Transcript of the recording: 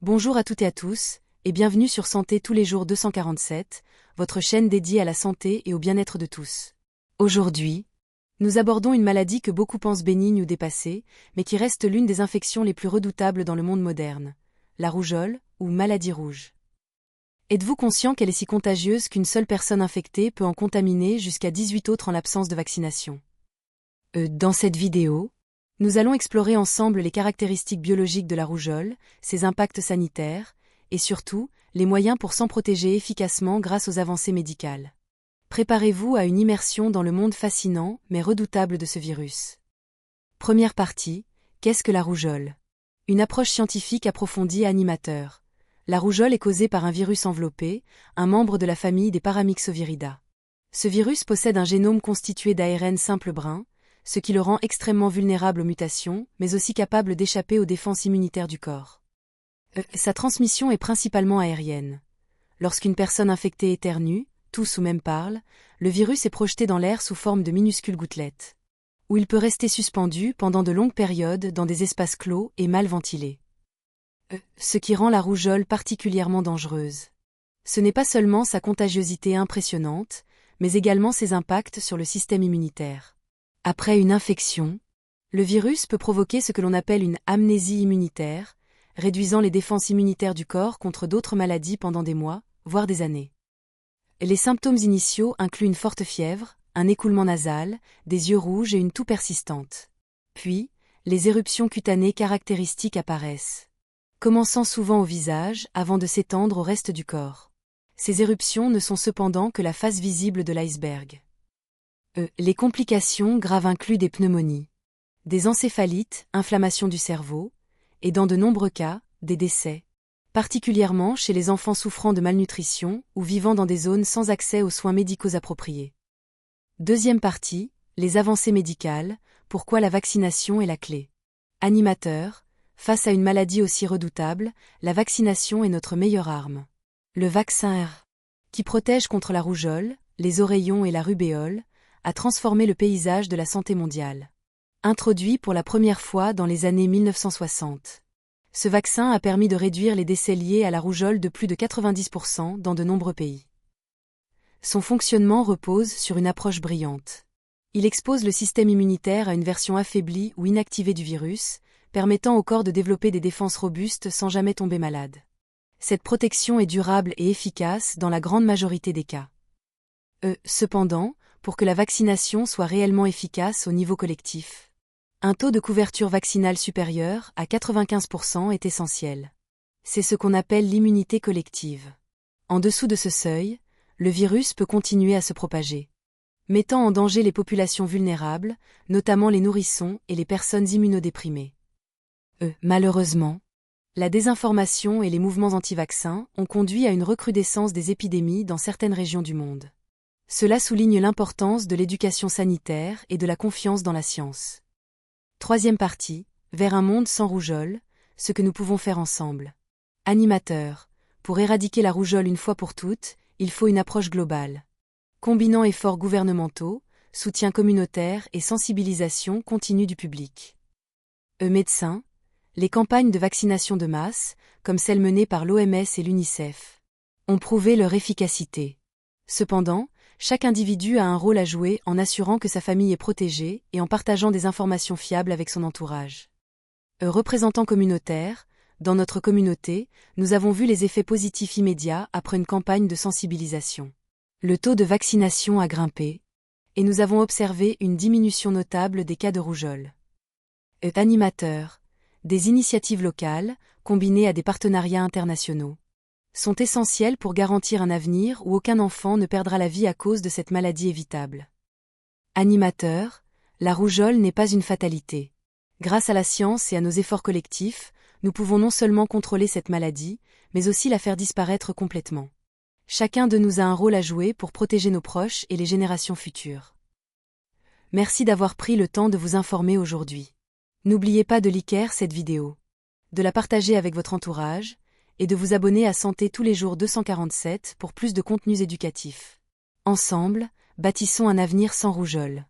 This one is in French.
Bonjour à toutes et à tous, et bienvenue sur Santé tous les jours 247, votre chaîne dédiée à la santé et au bien-être de tous. Aujourd'hui, nous abordons une maladie que beaucoup pensent bénigne ou dépassée, mais qui reste l'une des infections les plus redoutables dans le monde moderne, la rougeole, ou maladie rouge. Êtes-vous conscient qu'elle est si contagieuse qu'une seule personne infectée peut en contaminer jusqu'à 18 autres en l'absence de vaccination? Dans cette vidéo, nous allons explorer ensemble les caractéristiques biologiques de la rougeole, ses impacts sanitaires, et surtout, les moyens pour s'en protéger efficacement grâce aux avancées médicales. Préparez-vous à une immersion dans le monde fascinant mais redoutable de ce virus. Première partie, qu'est-ce que la rougeole? Une approche scientifique approfondie et animateur. La rougeole est causée par un virus enveloppé, un membre de la famille des Paramyxoviridae. Ce virus possède un génome constitué d'ARN simple brun, ce qui le rend extrêmement vulnérable aux mutations, mais aussi capable d'échapper aux défenses immunitaires du corps. Sa transmission est principalement aérienne. Lorsqu'une personne infectée éternue, tousse ou même parle, le virus est projeté dans l'air sous forme de minuscules gouttelettes, où il peut rester suspendu pendant de longues périodes dans des espaces clos et mal ventilés. Ce qui rend la rougeole particulièrement dangereuse. Ce n'est pas seulement sa contagiosité impressionnante, mais également ses impacts sur le système immunitaire. Après une infection, le virus peut provoquer ce que l'on appelle une amnésie immunitaire, réduisant les défenses immunitaires du corps contre d'autres maladies pendant des mois, voire des années. Les symptômes initiaux incluent une forte fièvre, un écoulement nasal, des yeux rouges et une toux persistante. Puis, les éruptions cutanées caractéristiques apparaissent, commençant souvent au visage avant de s'étendre au reste du corps. Ces éruptions ne sont cependant que la face visible de l'iceberg. Les complications graves incluent des pneumonies, des encéphalites, inflammation du cerveau, et dans de nombreux cas, des décès, particulièrement chez les enfants souffrant de malnutrition ou vivant dans des zones sans accès aux soins médicaux appropriés. Deuxième partie, les avancées médicales, pourquoi la vaccination est la clé. Animateur, face à une maladie aussi redoutable, la vaccination est notre meilleure arme. Le vaccin R, qui protège contre la rougeole, les oreillons et la rubéole, a transformé le paysage de la santé mondiale. Introduit pour la première fois dans les années 1960. Ce vaccin a permis de réduire les décès liés à la rougeole de plus de 90% dans de nombreux pays. Son fonctionnement repose sur une approche brillante. Il expose le système immunitaire à une version affaiblie ou inactivée du virus, permettant au corps de développer des défenses robustes sans jamais tomber malade. Cette protection est durable et efficace dans la grande majorité des cas. Cependant, pour que la vaccination soit réellement efficace au niveau collectif, un taux de couverture vaccinale supérieur à 95% est essentiel. C'est ce qu'on appelle l'immunité collective. En dessous de ce seuil, le virus peut continuer à se propager, mettant en danger les populations vulnérables, notamment les nourrissons et les personnes immunodéprimées. Malheureusement, la désinformation et les mouvements anti-vaccins ont conduit à une recrudescence des épidémies dans certaines régions du monde. Cela souligne l'importance de l'éducation sanitaire et de la confiance dans la science. Troisième partie, vers un monde sans rougeole, ce que nous pouvons faire ensemble. Animateur, pour éradiquer la rougeole une fois pour toutes, il faut une approche globale. Combinant efforts gouvernementaux, soutien communautaire et sensibilisation continue du public. Médecins, les campagnes de vaccination de masse, comme celles menées par l'OMS et l'UNICEF, ont prouvé leur efficacité. Cependant, chaque individu a un rôle à jouer en assurant que sa famille est protégée et en partageant des informations fiables avec son entourage. Représentants communautaires, dans notre communauté, nous avons vu les effets positifs immédiats après une campagne de sensibilisation. Le taux de vaccination a grimpé, et nous avons observé une diminution notable des cas de rougeole. Animateur, des initiatives locales, combinées à des partenariats internationaux, sont essentiels pour garantir un avenir où aucun enfant ne perdra la vie à cause de cette maladie évitable. Animateur, la rougeole n'est pas une fatalité. Grâce à la science et à nos efforts collectifs, nous pouvons non seulement contrôler cette maladie, mais aussi la faire disparaître complètement. Chacun de nous a un rôle à jouer pour protéger nos proches et les générations futures. Merci d'avoir pris le temps de vous informer aujourd'hui. N'oubliez pas de liker cette vidéo, de la partager avec votre entourage, et de vous abonner à Santé tous les jours 247 pour plus de contenus éducatifs. Ensemble, bâtissons un avenir sans rougeole.